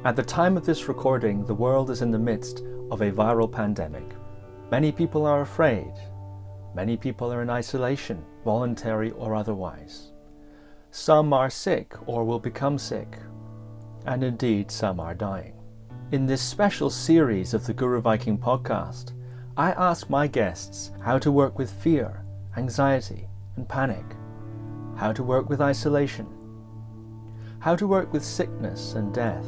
At the time of this recording, the world is in the midst of a viral pandemic. Many people are afraid. Many people are in isolation, voluntary or otherwise. Some are sick or will become sick. And indeed, some are dying. In this special series of the Guru Viking Podcast, I ask my guests how to work with fear, anxiety, and panic, how to work with isolation, how to work with sickness and death,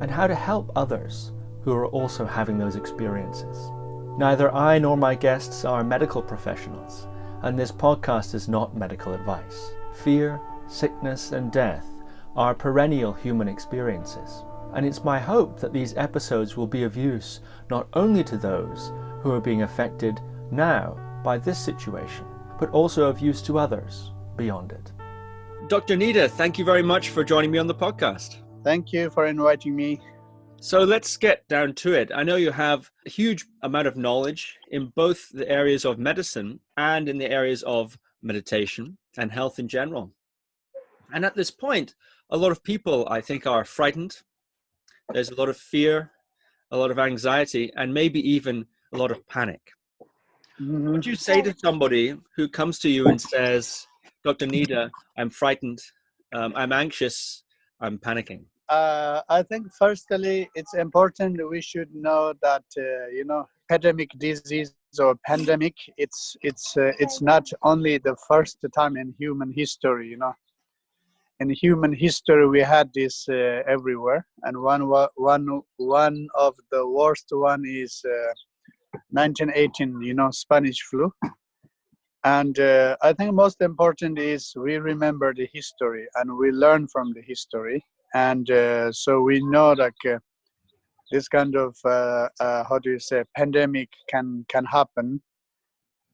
and how to help others who are also having those experiences. Neither I nor my guests are medical professionals, and this podcast is not medical advice. Fear, sickness, and death are perennial human experiences, and it's my hope that these episodes will be of use not only to those who are being affected now by this situation, but also of use to others beyond it. Dr. Nida, thank you very much for joining me on the podcast. Thank you for inviting me. So let's get down to it. I know you have a huge amount of knowledge in both the areas of medicine and in the areas of meditation and health in general. And at this point, a lot of people, I think, are frightened. There's a lot of fear, a lot of anxiety, and maybe even a lot of panic. Mm-hmm. Would you say to somebody who comes to you and says, Dr. Nida, I'm frightened, I'm anxious, I'm panicking? I think firstly, it's important we should know that, epidemic disease or pandemic, it's not only the first time in human history, In human history, we had this everywhere. And one of the worst one is 1918, Spanish flu. And I think most important is we remember the history and we learn from the history. And so we know that this kind of, pandemic can happen.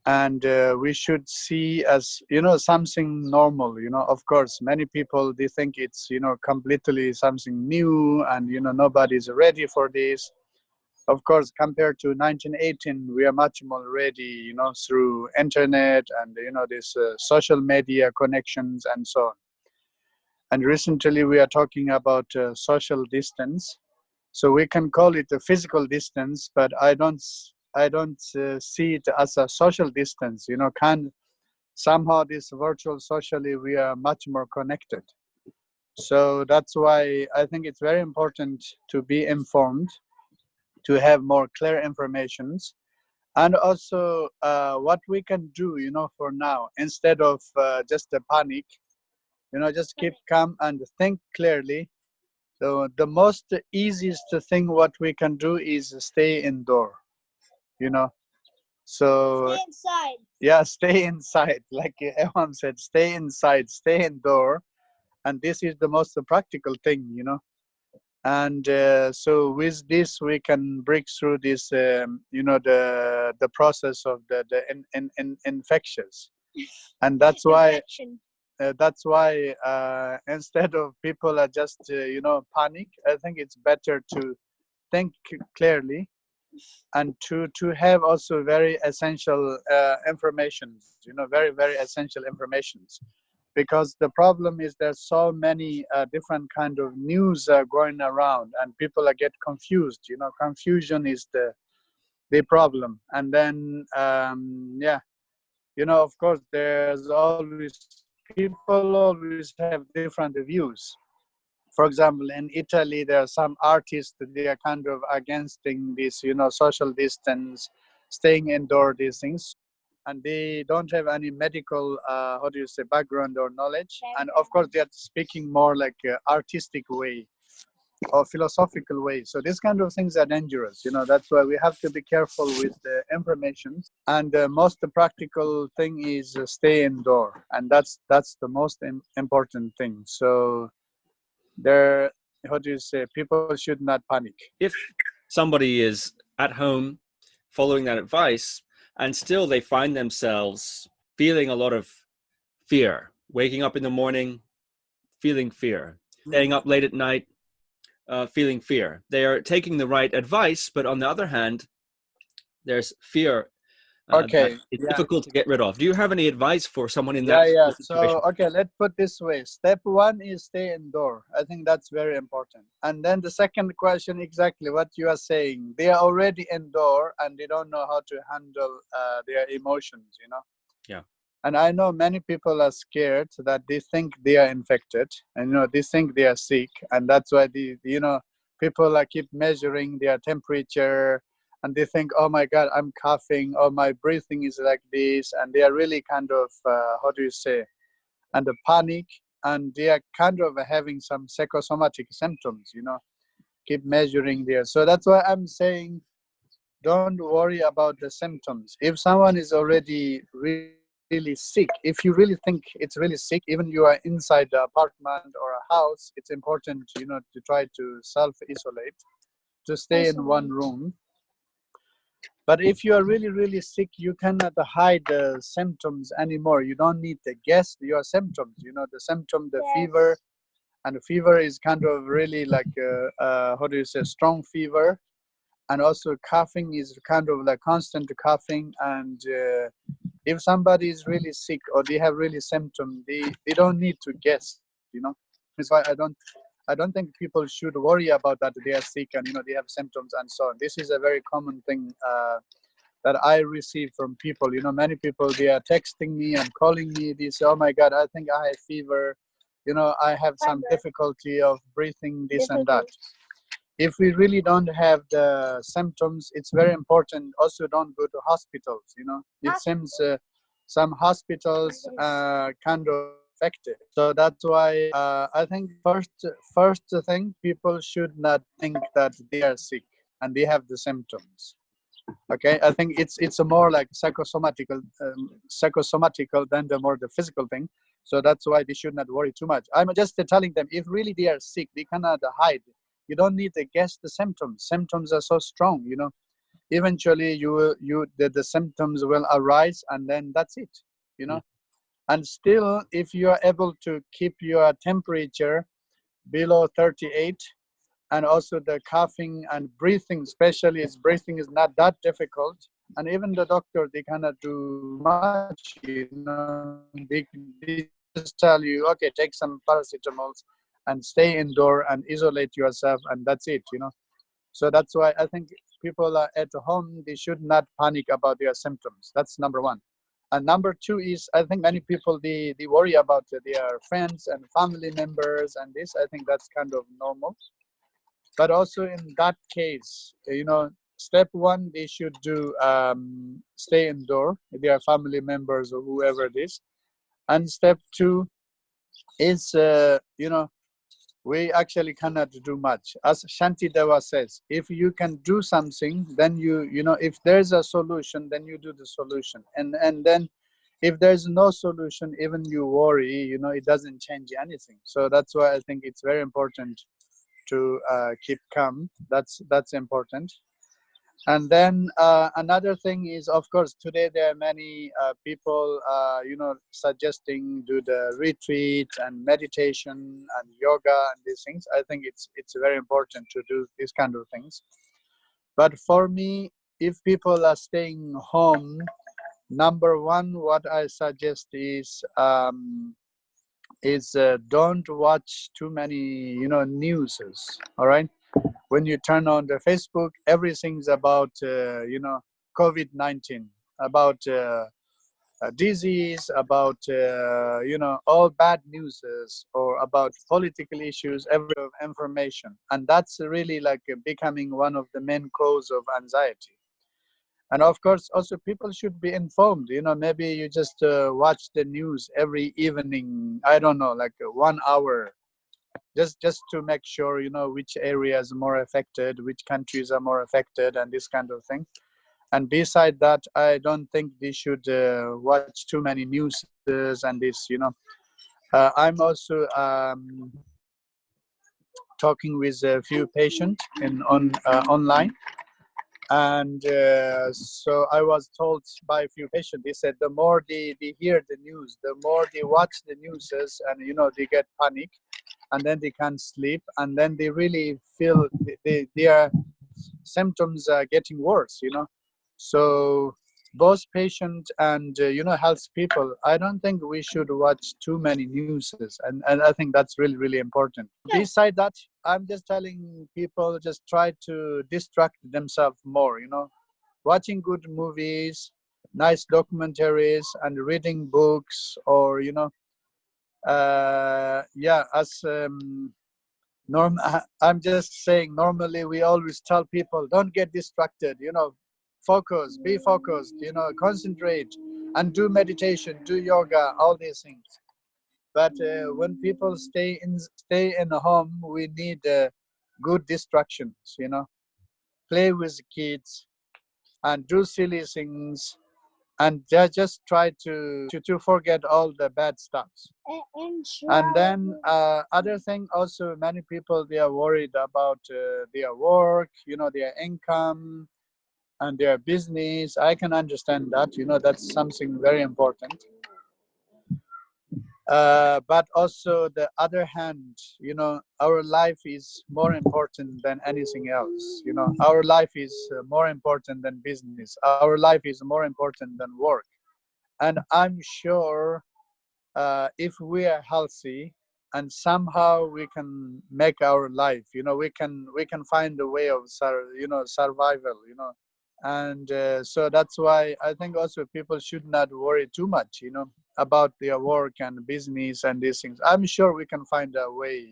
And we should see as, something normal, Of course, many people, they think it's, completely something new and, nobody's ready for this. Of course, compared to 1918, we are much more ready, through internet and, this social media connections and so on. And recently we are talking about social distance. So we can call it a physical distance, but I don't see it as a social distance. Somehow this virtual socially we are much more connected. So that's why I think it's very important to be informed, to have more clear informations, and also what we can do, for now, instead of just a panic, just keep calm and think clearly. So the most easiest thing what we can do is stay indoor, So stay inside. Yeah, stay inside. Like Evan said, stay inside, stay indoor, and this is the most practical thing, And so with this, we can break through this, the process of the infectious, and that's why. That's why instead of people are just panic, I think it's better to think clearly and to have also very essential information, very, very essential informations. Because the problem is there's so many different kind of news going around and people are get confused. Confusion is the problem. And then, of course, there's always people always have different views. For example, in Italy, there are some artists, they are kind of against this, social distance, staying indoor, these things. And they don't have any medical, background or knowledge. And of course, they are speaking more like artistic way or philosophical way. So these kind of things are dangerous. That's why we have to be careful with the information. And the most practical thing is stay indoor. And that's the most important thing. So people should not panic. If somebody is at home following that advice and still they find themselves feeling a lot of fear, waking up in the morning, feeling fear, staying up late at night, feeling fear. They are taking the right advice, but on the other hand, there's fear Okay. that it's Yeah. difficult to get rid of. Do you have any advice for someone in Yeah, that yeah. situation? So, okay, let's put this way. Step one is stay indoor. I think that's very important. And then the second question, exactly what you are saying. They are already indoor and they don't know how to handle their emotions, you know. Yeah. And I know many people are scared that they think they are infected, and you know they think they are sick, and that's why people are keep measuring their temperature, and they think, oh my God, I'm coughing, or my breathing is like this, and they are really kind of how do you say, under panic, and they are kind of having some psychosomatic symptoms, you know, keep measuring there. So that's why I'm saying, don't worry about the symptoms. If someone is already really sick, if you really think it's really sick, even you are inside the apartment or a house, it's important, you know, to try to self-isolate, to stay in one room. But if you are really, really sick, you cannot hide the symptoms anymore. You don't need to guess your symptoms. You know, the symptom, the fever, and the fever is kind of really like, how do you say, strong fever. And also coughing is kind of like constant coughing. And if somebody is really sick or they have really symptoms, they don't need to guess, you know. That's why I don't think people should worry about that they are sick and, you know, they have symptoms and so on. This is a very common thing that I receive from people. You know, many people, they are texting me and calling me. They say, oh my God, I think I have fever. You know, I have some difficulty of breathing, this and that. If we really don't have the symptoms, it's very important. Also, don't go to hospitals. You know, it seems some hospitals kind of affected. So that's why I think first thing, people should not think that they are sick and they have the symptoms. Okay, I think it's a more like psychosomatical than the physical thing. So that's why they should not worry too much. I'm just telling them, if really they are sick, they cannot hide. You don't need to guess the symptoms. Symptoms are so strong, you know. Eventually the symptoms will arise, and then that's it, you know. And still, if you are able to keep your temperature below 38, and also the coughing and breathing, especially as breathing is not that difficult, and even the doctor, they cannot do much, you know. They just tell you, okay, take some paracetamols and stay indoor and isolate yourself, and that's it, you know. So that's why I think people are at home, they should not panic about their symptoms. That's number one. And number two is, I think many people, they worry about their friends and family members, and this, I think that's kind of normal. But also in that case, you know, step one, they should do stay indoor with their family members or whoever it is. And step two is, you know, we actually cannot do much. As Shantideva says, if you can do something, then you know, if there's a solution, then you do the solution. And then if there's no solution, even you worry, you know, it doesn't change anything. So that's why I think it's very important to keep calm. That's important. And then another thing is, of course, today there are many people, you know, suggesting do the retreat and meditation and yoga and these things. I think it's very important to do these kind of things. But for me, if people are staying home, number one, what I suggest is don't watch too many, you know, newses. All right. When you turn on the Facebook, everything's about you know, COVID-19, about disease, about you know, all bad newses, or about political issues, every of information, and that's really like becoming one of the main cause of anxiety. And of course, also people should be informed. You know, maybe you just watch the news every evening. I don't know, like 1 hour, just to make sure, you know, which areas are more affected, which countries are more affected, and this kind of thing. And beside that, I don't think they should watch too many news and this, you know. I'm also talking with a few patients online, and so I was told by a few patients, they said the more they hear the news, the more they watch the news, and you know, they get panic, and then they can't sleep, and then they really feel their symptoms are getting worse, you know. So both patient and health people, I don't think we should watch too many newses, and I think that's really, really important. Beside that, I'm just telling people, just try to distract themselves more, watching good movies, nice documentaries, and reading books, or as I'm just saying, normally we always tell people, don't get distracted, focus, be focused, concentrate, and do meditation, do yoga, all these things. But when people stay in the home, we need good distractions, play with kids and do silly things, and just try to forget all the bad stuffs. And then other thing also, many people, they are worried about their work, their income and their business. I can understand that, that's something very important. But also the other hand, our life is more important than anything else. Our life is more important than business. Our life is more important than work. And I'm sure if we are healthy and somehow we can make our life, we can find a way of survival, and so that's why I think also people should not worry too much, about their work and business and these things. I'm sure we can find a way,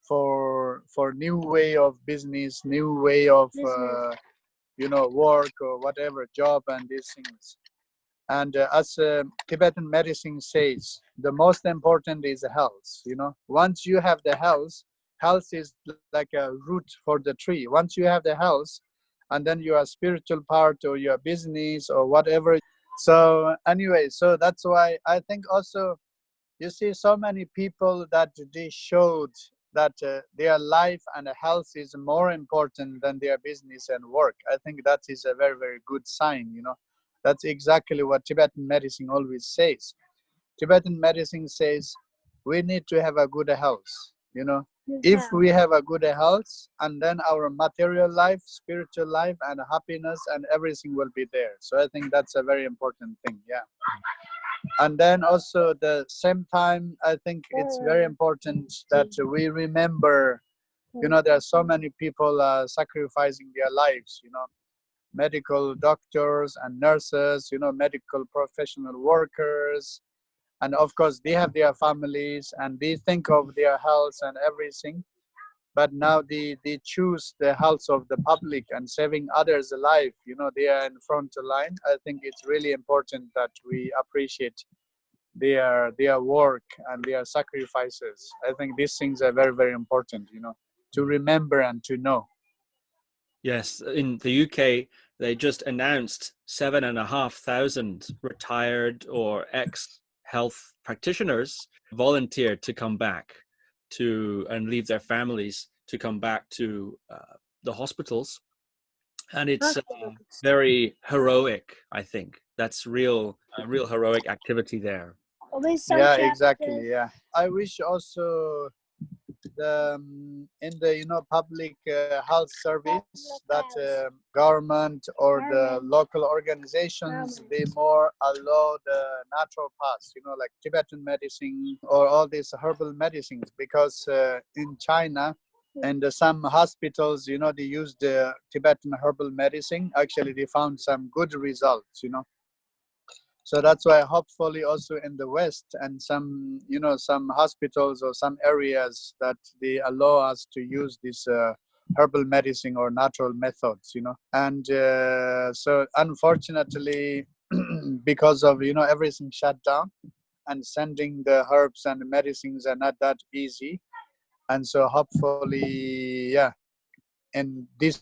for new way of business, new way of work or whatever, job and these things. And as Tibetan medicine says, the most important is health. Once you have the health is like a root for the tree. Once you have the health, and then your spiritual part or your business or whatever. So anyway, so that's why I think also, you see so many people that they showed that their life and health is more important than their business and work. I think that is a very, very good sign. That's exactly what Tibetan medicine always says. Tibetan medicine says we need to have a good health. If we have a good health, and then our material life, spiritual life, and happiness and everything will be there. So I think that's a very important thing. Yeah. And then also the same time, I think it's very important that we remember, there are so many people sacrificing their lives, medical doctors and nurses, medical professional workers. And of course, they have their families and they think of their health and everything. But now they choose the health of the public and saving others' life. They are in front line. I think it's really important that we appreciate their work and their sacrifices. I think these things are very, very important, to remember and to know. Yes, in the UK, they just announced 7,500 retired or ex-health practitioners volunteered to come back and leave their families to come back to the hospitals. And it's very heroic, I think. That's real heroic activity there. Yeah, exactly. Yeah. I wish also in the public health service that government or the local organizations, they more allow the natural paths, like Tibetan medicine or all these herbal medicines, because in China and some hospitals, they use the Tibetan herbal medicine. Actually, they found some good results. So that's why hopefully also in the West and some hospitals or some areas that they allow us to use this herbal medicine or natural methods, And so unfortunately, because of, everything shut down, and sending the herbs and the medicines are not that easy. And so hopefully, yeah, and this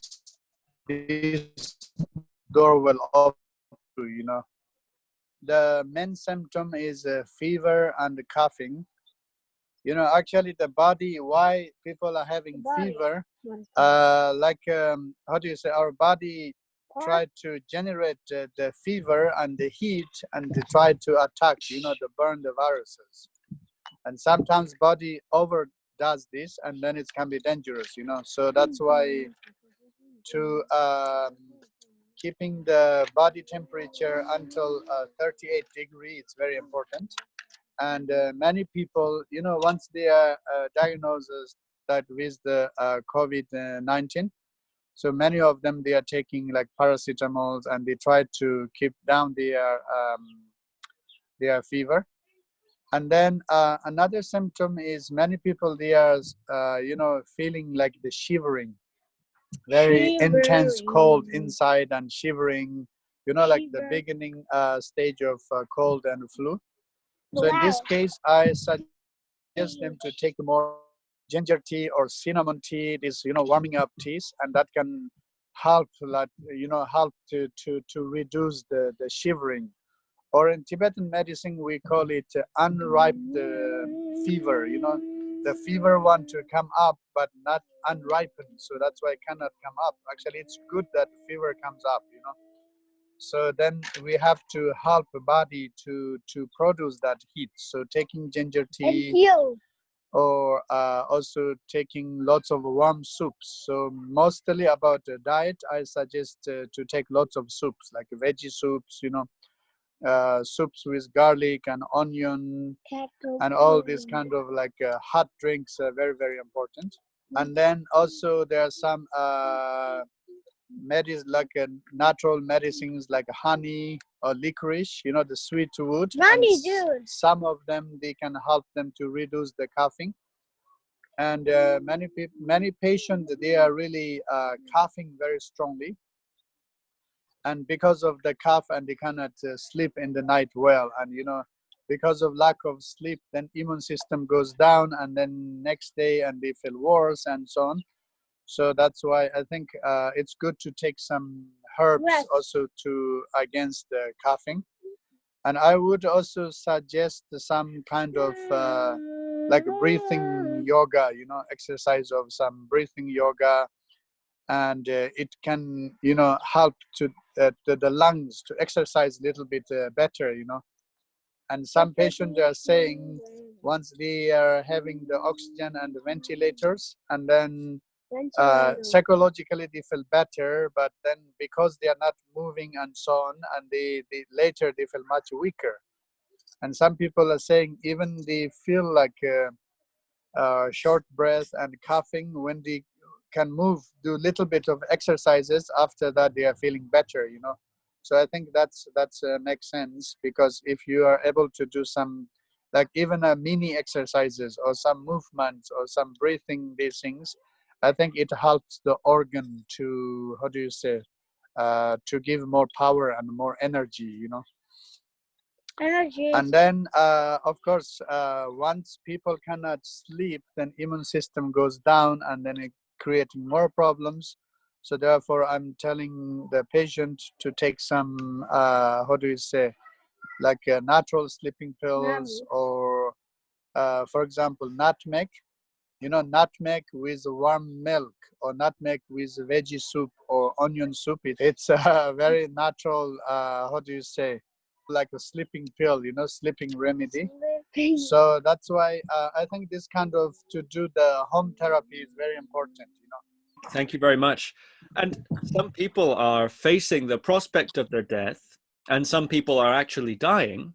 door will open to. The main symptom is fever and coughing. Actually the body, why people are having fever, how do you say, our body try to generate the fever and the heat and they try to attack, to burn the viruses. And sometimes body overdoes this and then it can be dangerous, So that's why to keeping the body temperature until 38 degree. It's very important. And many people, once they are diagnosed that with the COVID-19, so many of them, they are taking like paracetamols, and they try to keep down their fever. And then another symptom is many people, they are feeling like the shivering, very intense cold inside, and shivering, like the beginning stage of cold and flu. So in this case, I suggest them to take more ginger tea or cinnamon tea, this warming up teas, and that can help, like help to reduce the shivering. Or in Tibetan medicine, we call it unripe fever. The fever want to come up, but not unripened. So that's why it cannot come up. Actually, it's good that fever comes up. So then we have to help the body to produce that heat. So taking ginger tea, or also taking lots of warm soups. So mostly about the diet, I suggest to take lots of soups, like veggie soups, soups with garlic and onion, and all these kind of like hot drinks are very, very important. And then also there are some like natural medicines like honey or licorice, the sweet wood. Some of them, they can help them to reduce the coughing. And many patients, they are really coughing very strongly. And because of the cough, and they cannot sleep in the night well, and because of lack of sleep, then immune system goes down, and then next day, and they feel worse, and so on. So that's why I think it's good to take some herbs also to against the coughing. And I would also suggest some kind of like breathing yoga, exercise of some breathing yoga. And it can, help to the lungs to exercise a little bit better, And some patients are saying once they are having the oxygen and the ventilators, and then psychologically they feel better, but then because they are not moving and so on, and they later they feel much weaker. And some people are saying even they feel like short breath and coughing when they can move, do a little bit of exercises, after that they are feeling better, So I think that's makes sense, because if you are able to do some, like even a mini exercises or some movements or some breathing, these things, I think it helps the organ to, how do you say, to give more power and more energy, And then, of course, once people cannot sleep, then immune system goes down, and then it creating more problems. So therefore, I'm telling the patient to take some, how do you say, like natural sleeping pills, or, for example, nutmeg. Nutmeg with warm milk, or nutmeg with veggie soup or onion soup. It's a very natural, how do you say, like a sleeping pill, sleeping remedy. So that's why I think this kind of to do the home therapy is very important, Thank you very much. And some people are facing the prospect of their death, and some people are actually dying.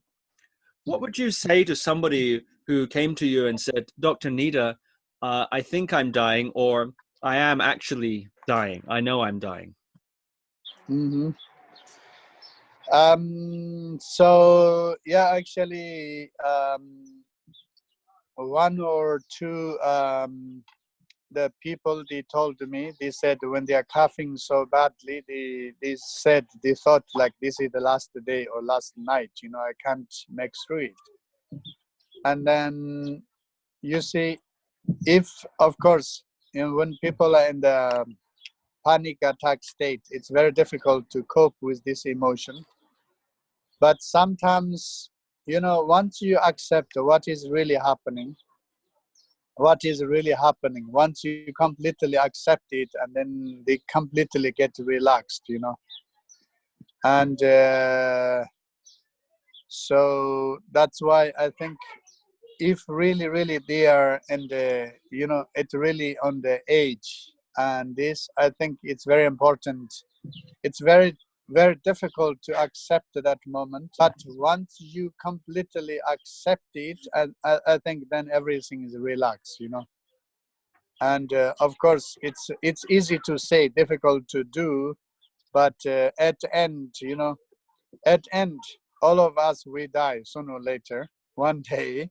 What would you say to somebody who came to you and said, Dr. Nida, I think I'm dying, or I am actually dying. I know I'm dying. Mm-hmm. So yeah, actually, one or two the people, they told me, they said when they are coughing so badly, they said they thought like this is the last day or last night, I can't make through it. And then you see, if of course, when people are in the panic attack state, it's very difficult to cope with this emotion. But sometimes, once you accept what is really happening, once you completely accept it, and then they completely get relaxed, And so that's why I think if really they are in the, it's really on the age, and this, I think it's very important. It's very very difficult to accept that moment. But once you completely accept it, I think then everything is relaxed, And of course, it's easy to say, difficult to do. But at end, at end, all of us, we die sooner or later, one day,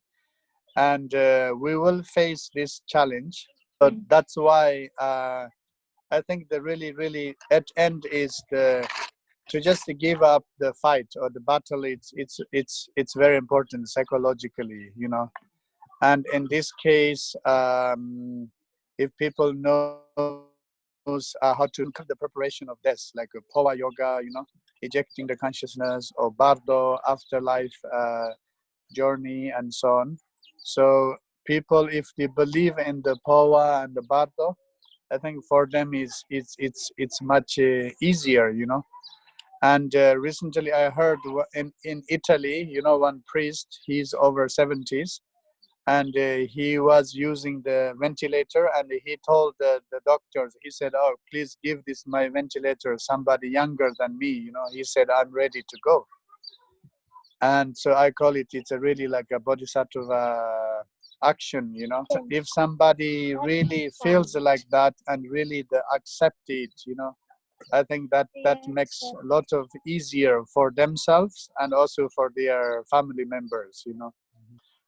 and we will face this challenge. So that's why I think the really at end is to just give up the fight or the battle. It's very important psychologically, And in this case, if people knows how to the preparation of death, like a powa yoga, ejecting the consciousness, or bardo, afterlife journey, and so on. So people, if they believe in the powa and the bardo, I think for them it's much easier, And recently I heard in Italy, one priest, he's over 70s, and he was using the ventilator, and he told the doctors, he said, "Oh, please give this my ventilator somebody younger than me." He said, "I'm ready to go." And so I call it's a really like a bodhisattva action, If somebody really feels like that and really accept it, I think that makes a lot of easier for themselves and also for their family members,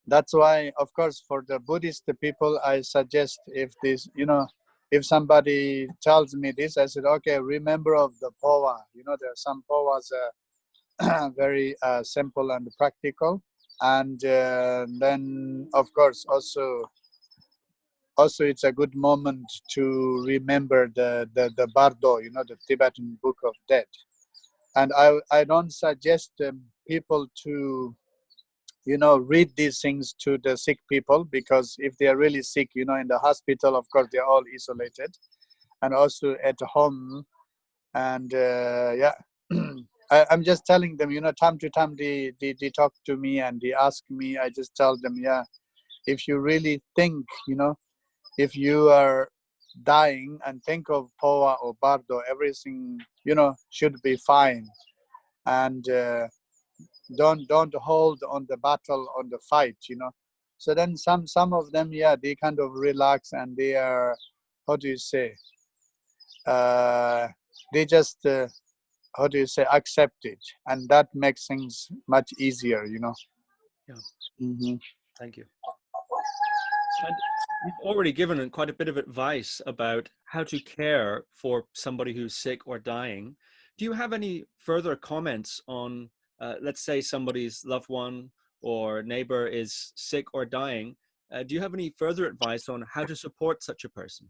That's why, of course, for the Buddhist people, I suggest, if somebody tells me this, I said, okay, remember of the powa. There are some powas very simple and practical. And then, of course, also it's a good moment to remember the Bardo, the Tibetan Book of Dead. And I don't suggest people to, read these things to the sick people, because if they are really sick, in the hospital, of course, they're all isolated, and also at home. And I'm just telling them, time to time they talk to me and they ask me. I just tell them, if you really think, if you are dying and think of powa or bardo, everything, should be fine. And don't hold on the battle, on the fight, So then some of them, they kind of relax, and they are, how do you say, they just how do you say, accept it, and that makes things much easier, Yeah. Mm-hmm. Thank you. And you've already given quite a bit of advice about how to care for somebody who's sick or dying. Do you have any further comments on, let's say somebody's loved one or neighbor is sick or dying? Do you have any further advice on how to support such a person?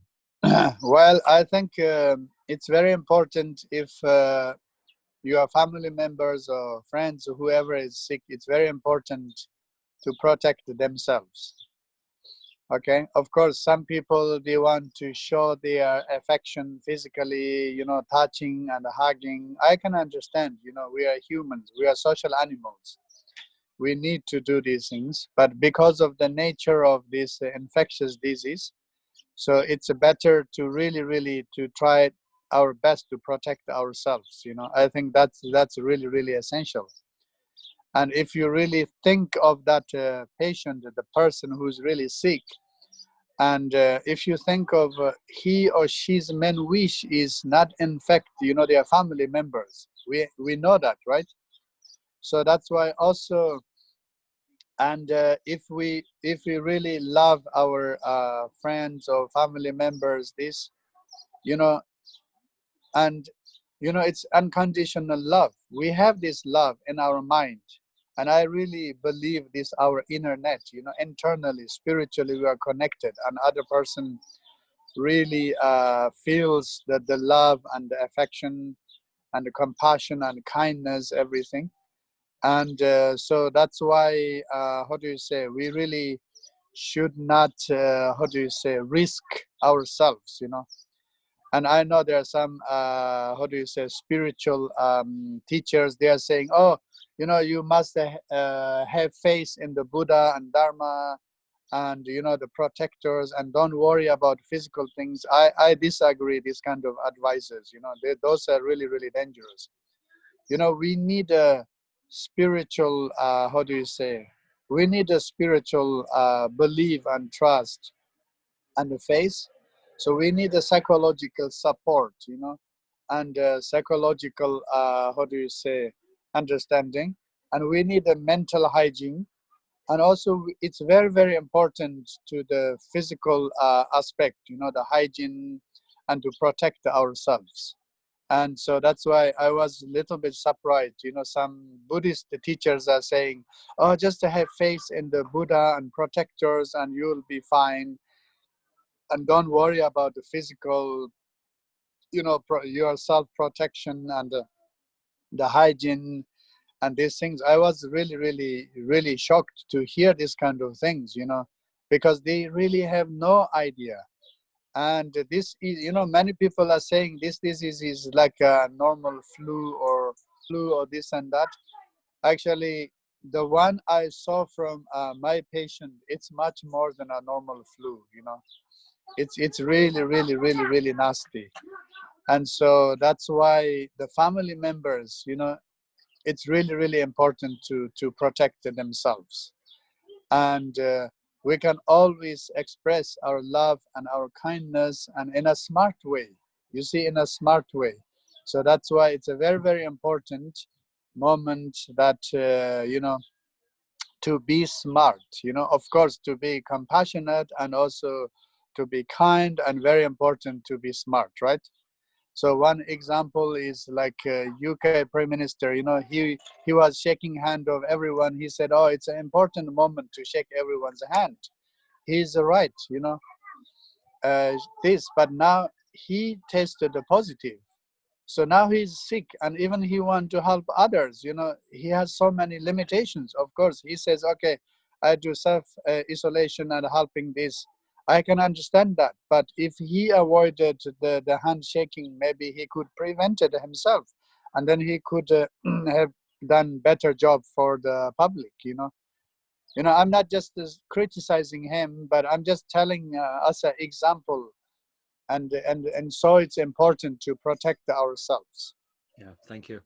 Well, I think it's very important, if your family members or friends or whoever is sick, it's very important to protect themselves. Okay, of course, some people, they want to show their affection physically, touching and hugging. I can understand, we are humans, we are social animals. We need to do these things, but because of the nature of this infectious disease, so it's better to really to try our best to protect ourselves. I think that's really essential. And if you really think of that patient, the person who's really sick, and if you think of he or she's main wish is not infect, their family members. We know that, right? So that's why also, and if we really love our friends or family members, this, and it's unconditional love. We have this love in our mind, and I really believe this our inner net, internally, spiritually, we are connected, and other person really feels that the love and the affection and the compassion and kindness, everything. And so that's why, how do you say, we really should not, how do you say, risk ourselves, And I know there are some, how do you say, spiritual teachers, they are saying, oh, you must have faith in the Buddha and Dharma, and the protectors, and don't worry about physical things. I disagree, these kind of advices. Those are really dangerous. We need a spiritual, we need a spiritual belief and trust and the faith. So we need a psychological support, and psychological, understanding. And we need a mental hygiene. And also it's very, very important to the physical aspect, the hygiene, and to protect ourselves. And so that's why I was a little bit surprised. Some Buddhist teachers are saying, oh, just to have faith in the Buddha and protectors and you'll be fine. And don't worry about the physical, your self-protection and the hygiene and these things. I was really, really, really shocked to hear these kind of things, because they really have no idea. And this is, many people are saying this disease is like a normal flu or this and that. Actually, the one I saw from my patient, it's much more than a normal flu. It's really, really, really, really nasty. And so that's why the family members, it's really, really important to protect themselves. And we can always express our love and our kindness, and in a smart way, in a smart way. So that's why it's a very, very important moment that, to be smart, of course, to be compassionate and also to be kind, and very important to be smart, right? So one example is like UK Prime Minister, he was shaking hand of everyone. He said, oh, it's an important moment to shake everyone's hand. He's right, this, but now he tested the positive. So now he's sick, and even he want to help others, he has so many limitations. Of course, he says, okay, I do self-isolation and helping this. I can understand that. But if he avoided the handshaking, maybe he could prevent it himself. And then he could have done better job for the public, I'm not just criticizing him, but I'm just telling us an example. And so it's important to protect ourselves. Yeah, thank you.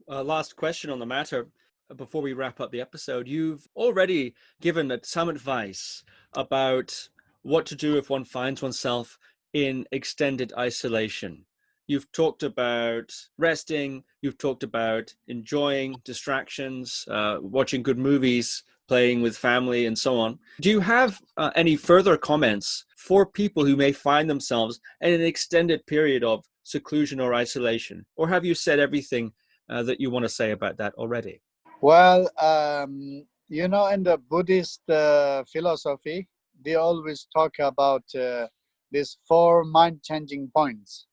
Last question on the matter before we wrap up the episode. You've already given some advice about what to do if one finds oneself in extended isolation. You've talked about resting, you've talked about enjoying distractions, watching good movies, playing with family, and so on. Do you have any further comments for people who may find themselves in an extended period of seclusion or isolation? Or have you said everything that you want to say about that already? Well, in the Buddhist philosophy, they always talk about these 4 mind-changing points.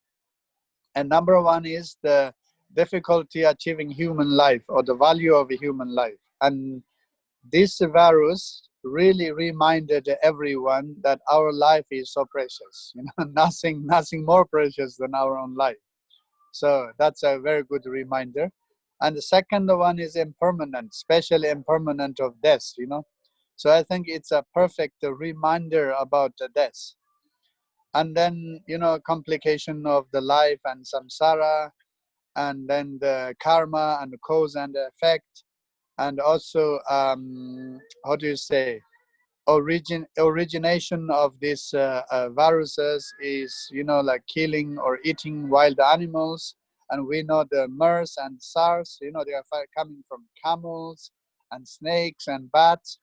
And number 1 is the difficulty achieving human life, or the value of a human life. And this virus really reminded everyone that our life is so precious. Nothing more precious than our own life. So that's a very good reminder. And the second one is impermanent, especially impermanent of death, So I think it's a perfect reminder about the death. And then, complication of the life and samsara, and then the karma and the cause and the effect. And also, origination of these viruses is, like killing or eating wild animals. And we know the MERS and SARS, they are coming from camels and snakes and bats.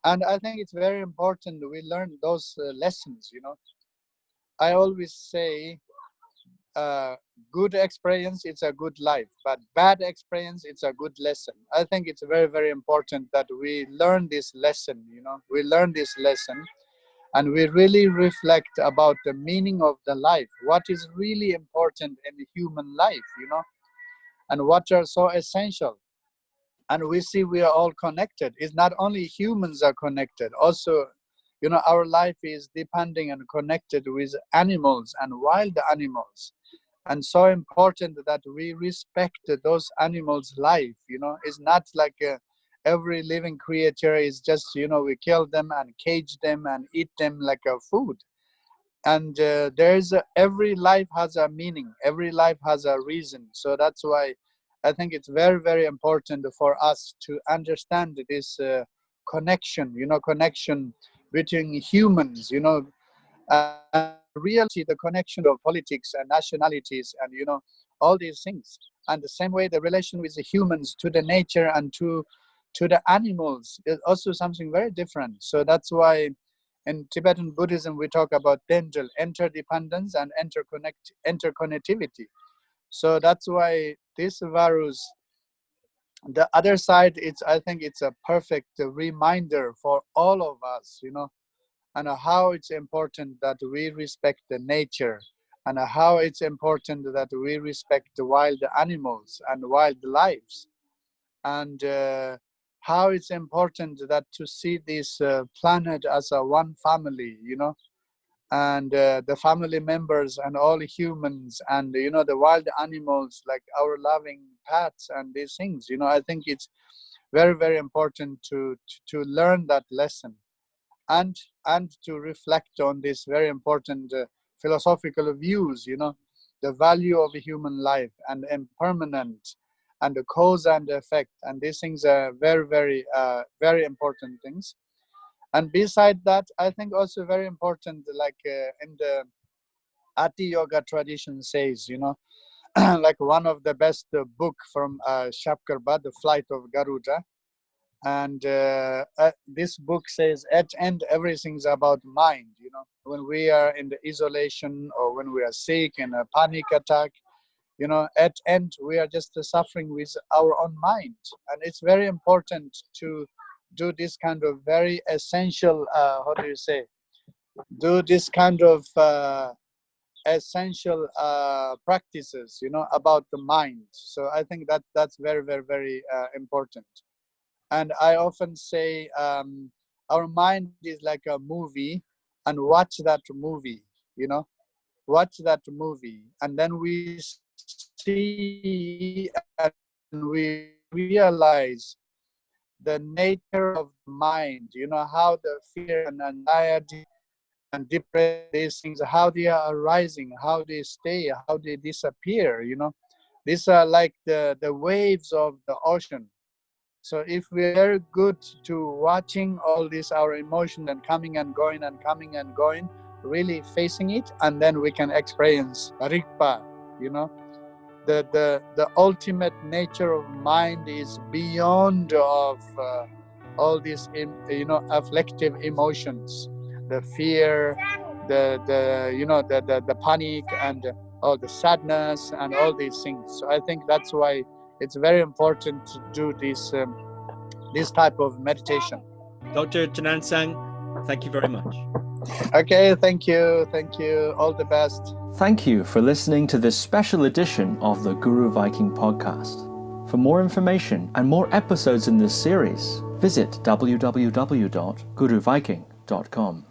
And I think it's very important we learn those lessons, I always say, good experience, it's a good life, but bad experience, it's a good lesson. I think it's very, very important that we learn this lesson, and we really reflect about the meaning of the life, what is really important in the human life, and what are so essential. And we see we are all connected. It's not only humans are connected, also, our life is depending and connected with animals and wild animals. And so important that we respect those animals' life. It's not like every living creature is just, we kill them and cage them and eat them like a food. And every life has a meaning, every life has a reason. So that's why I think it's very, very important for us to understand this connection, connection between humans, reality, the connection of politics and nationalities and, all these things. And the same way, the relation with the humans to the nature and to the animals is also something very different. So that's why in Tibetan Buddhism, we talk about Dendel, interdependence and interconnectivity. So that's why this Varus, the other side, I think it's a perfect reminder for all of us, and how it's important that we respect the nature, and how it's important that we respect the wild animals and wild lives, and how it's important that to see this planet as a one family, and the family members and all humans and the wild animals like our loving pets and these things. I think it's very, very important to learn that lesson, and to reflect on this very important philosophical views, the value of a human life and impermanent and the cause and effect, and these things are very, very very important things. And beside that, I think also very important, like in the Ati Yoga tradition says, like one of the best book from Shapkarba, The Flight of Garuda. And this book says, at end, everything's about mind, when we are in the isolation or when we are sick in a panic attack, at end, we are just suffering with our own mind. And it's very important to do this kind of very essential, do this kind of essential practices, about the mind. So I think that's very, very, very important. And I often say our mind is like a movie, and watch that movie, watch that movie. And then we see and we realize the nature of the mind, how the fear and anxiety and depression, these things, how they are arising, how they stay, how they disappear, These are like the waves of the ocean. So if we're good to watching all this, our emotion and coming and going and coming and going, really facing it, and then we can experience Rigpa, the ultimate nature of mind is beyond of all these, afflictive emotions, the fear, the panic, and all the sadness and all these things. So I think that's why it's very important to do this type of meditation. Dr. Chenagtsang, thank you very much. Okay, thank you. All the best. Thank you for listening to this special edition of the Guru Viking Podcast. For more information and more episodes in this series, visit www.guruviking.com.